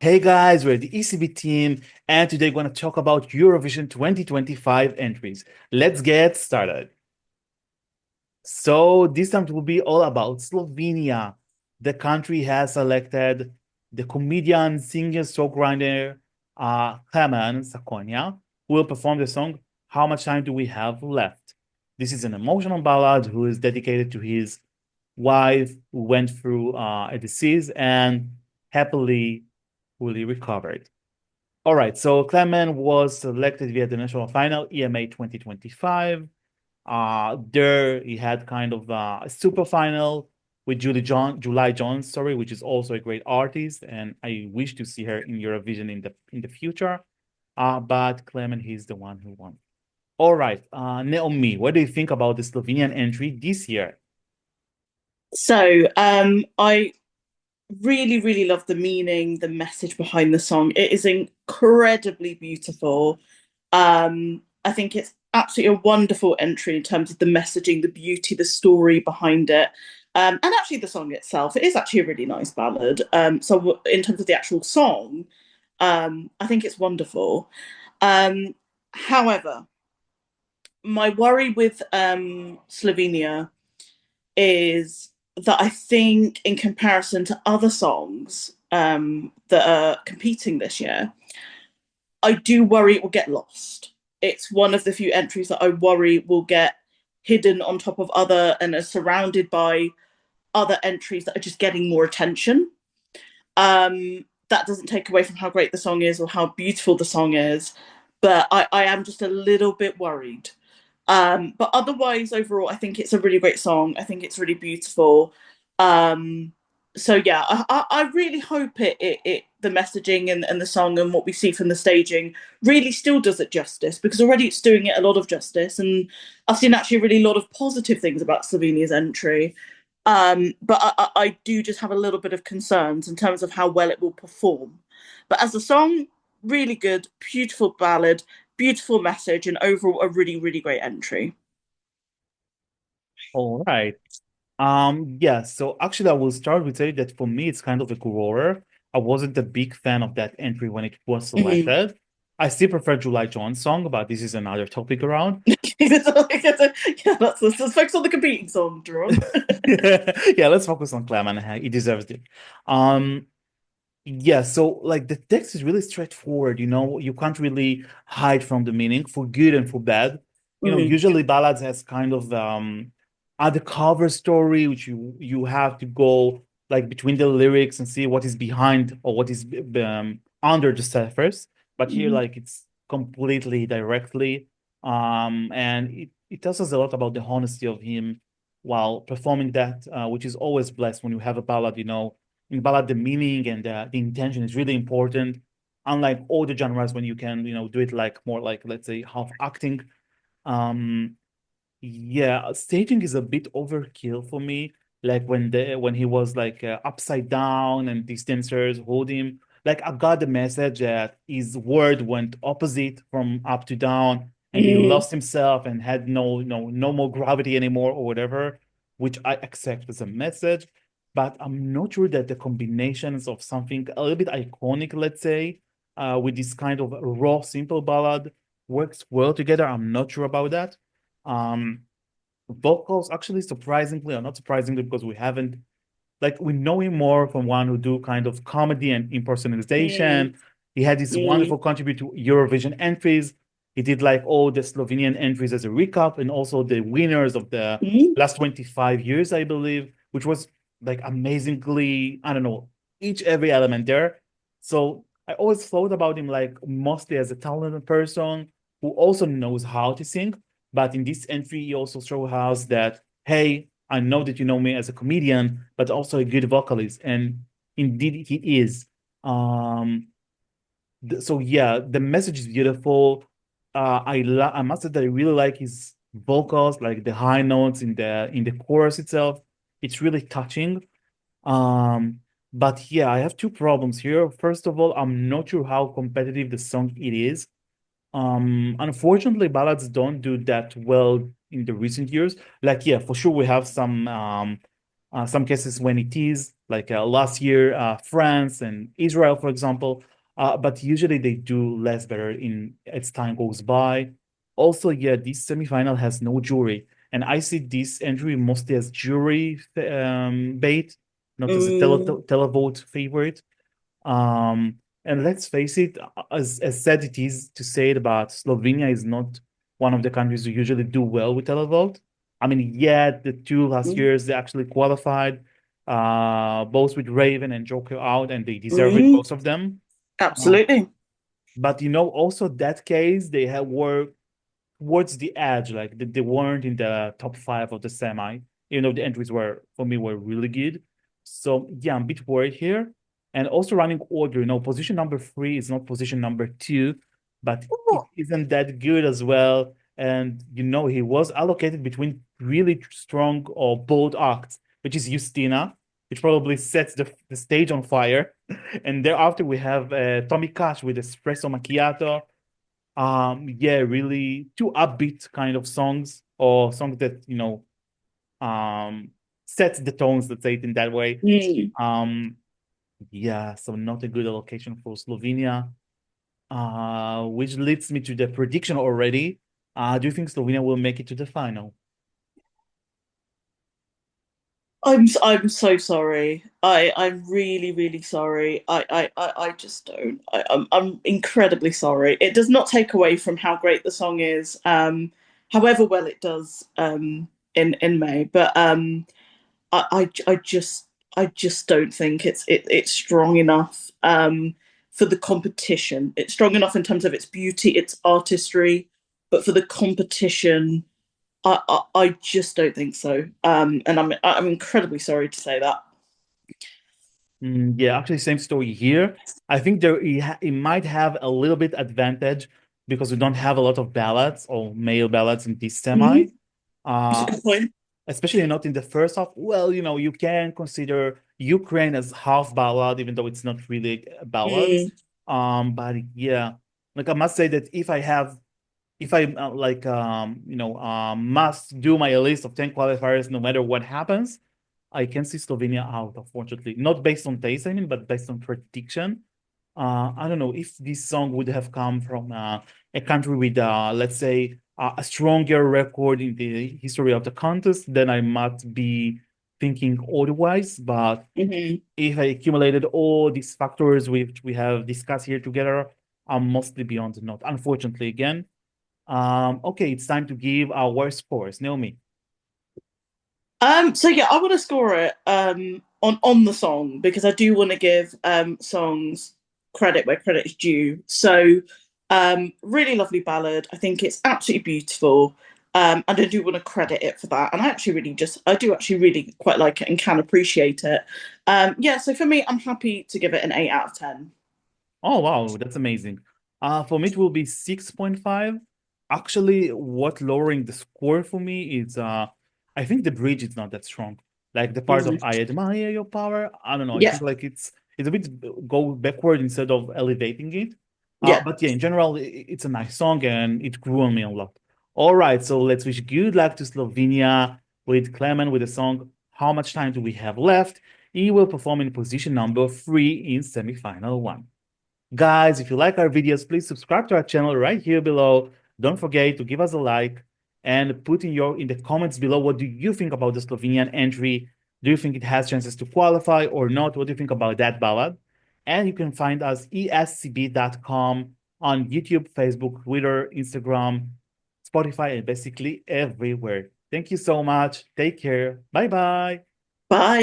Hey guys, we're the ECB team, and today we're going to talk about Eurovision 2025 entries. Let's get started. So this time it will be all about Slovenia. The country has selected the comedian, singer, songwriter Klemen who will perform the song How Much Time Do We Have Left? This is an emotional ballad who is dedicated to his wife who went through a disease and happily fully recovered. All right, so Klemen was selected via the national final EMA 2025. There he had kind of a super final with July Jones, sorry, which is also a great artist, and I wish to see her in Eurovision in the future. But Klemen, he's the one who won. All right, Naomi, what do you think about the Slovenian entry this year? I really, really love the meaning, the message behind the song. It is incredibly beautiful. I think it's absolutely a wonderful entry in terms of the messaging, the beauty, the story behind it. And actually the song itself, it is actually a really nice ballad. So in terms of the actual song, I think it's wonderful. However, my worry with Slovenia is that I think, in comparison to other songs that are competing this year, I do worry it will get lost. It's one of the few entries that I worry will get hidden on top of other and are surrounded by other entries that are just getting more attention. That doesn't take away from how great the song is or how beautiful the song is, but I am just a little bit worried. But otherwise, overall, I think it's a really great song. I think it's really beautiful. Um, so yeah, I really hope it the messaging and the song and what we see from the staging really still does it justice, because already it's doing it a lot of justice, and I've seen actually a really lot of positive things about Slovenia's entry. But I do just have a little bit of concerns in terms of how well it will perform. But as a song, really good, beautiful ballad, beautiful message, and overall a really, really great entry. All right. Yeah, so actually I will start with saying that for me it's kind of a grower. I wasn't a big fan of that entry when it was Mhm. selected. I still prefer July Jones' song, but this is another topic around. Yeah, let's focus on the competing song, Jerome. Yeah, let's focus on Clement. He deserves it. Um, yeah, so like the text is really straightforward, you can't really hide from the meaning for good and for bad. Mm. Usually ballads has kind of undercover story which you have to go like between the lyrics and see what is behind or what is under the surface. But here Mhm. like it's completely directly and it tells us a lot about the honesty of him while performing that, which is always blessed when you have a ballad, in ballad the meaning and the intention is really important, unlike all the genres when you can do it like more like, let's say, half acting. um yeah, staging is a bit overkill for me, like when he was like upside down and these dancers hold him. Like I got the message that his word went opposite from up to down and he Mm. lost himself and had no more gravity anymore or whatever, which I accept as a message. But I'm not sure that the combinations of something a little bit iconic, let's say, with this kind of raw simple ballad works well together. I'm not sure about that. um Vocals, actually, surprisingly or not surprisingly, because we haven't, like, we know him more from one who do kind of comedy and Mm. impersonation. He had this Mm. wonderful contribute to Eurovision entries. He did like all the Slovenian entries as a recap and also the winners of the Mm. last 25 years, I believe, which was like amazingly, I don't know, each every element there. So I always thought about him like mostly as a talented person who also knows how to sing. But in this entry, he also shows us that, hey, I know that you know me as a comedian, but also a good vocalist, and indeed he is. Um, so yeah, the message is beautiful. I must say that I really like his vocals, like the high notes in the chorus itself. It's really touching. Um, but yeah, I have two problems here. First of all, I'm not sure how competitive the song it is. Unfortunately, ballads don't do that well in the recent years. Like, yeah, for sure we have some Some cases when it is, like last year, France and Israel, for example. But usually they do less better in as time goes by. Also, yeah, this semifinal has no jury, and I see this entry mostly as jury bait, not as a Mm, televote favorite. And let's face it, as said it is to say it about Slovenia is not one of the countries who usually do well with televote. I mean, yeah, the two last mm, years they actually qualified, both with Raven and Joker out, and they deserve it, mm, both of them. Uh, absolutely. but also that case they had were towards the edge, like they weren't in the top five of the semi, even though the entries were for me were really good. So yeah, I'm a bit worried here. And also running order, position number three is not position number two, but it Oh, isn't that good as well. And he was allocated between really strong or bold acts, which is Justina, which probably sets the stage on fire. And thereafter we have Tommy Cash with Espresso Macchiato, yeah, really two upbeat kind of songs or songs that um sets the tones, let's say it in that way. mm. um yeah, so not a good allocation for Slovenia, which leads me to the prediction already. Do you think Slovenia will make it to the final? I'm so sorry. I'm really sorry. I just don't. I'm incredibly sorry. It does not take away from how great the song is. However well it does in May, but I just don't think it's strong enough for the competition. It's strong enough in terms of its beauty, its artistry, but for the competition, I just don't think so. And I'm incredibly sorry to say that. Yeah, actually, same story here. I think it might have a little bit advantage because we don't have a lot of ballads or male ballads in this Mm-hmm. semi. It's a Uh, good point. Especially not in the first half. Well, you can consider Ukraine as half ballad, even though it's not really a ballad. Mm, But yeah, like I must say that if I must do my list of 10 qualifiers, no matter what happens, I can see Slovenia out, unfortunately. Not based on taste, I mean, but based on prediction. I don't know if this song would have come from a country with, let's say, a stronger record in the history of the contest, then I might be thinking otherwise. But hmm if I accumulated all these factors which we have discussed here together, I'm mostly beyond the note, unfortunately, again. Okay, it's time to give our worst scores. Naomi. So yeah, I want to score it on the song because I do want to give songs credit where credit is due. So really lovely ballad. I think it's absolutely beautiful. And I do want to credit it for that. And I do actually really quite like it and can appreciate it. Yeah, so for me, I'm happy to give it an 8 out of 10. Oh wow, that's amazing. For me it will be 6.5. Actually, what lowering the score for me is I think the bridge is not that strong. Like the part of Mhm. I admire your power. I don't know. I Yeah, think like it's a bit go backward instead of elevating it. yeah. But yeah, in general, it's a nice song and it grew on me a lot. All right, so let's wish good luck to Slovenia with Klemen with the song How Much Time Do We Have Left? He will perform in position number three in semi-final one. Guys, if you like our videos, please subscribe to our channel right here below. Don't forget to give us a like and put in the comments below what do you think about the Slovenian entry? Do you think it has chances to qualify or not? What do you think about that ballad? And you can find us escb.com on YouTube, Facebook, Twitter, Instagram, Spotify, and basically everywhere. Thank you so much. Take care. Bye bye. Bye.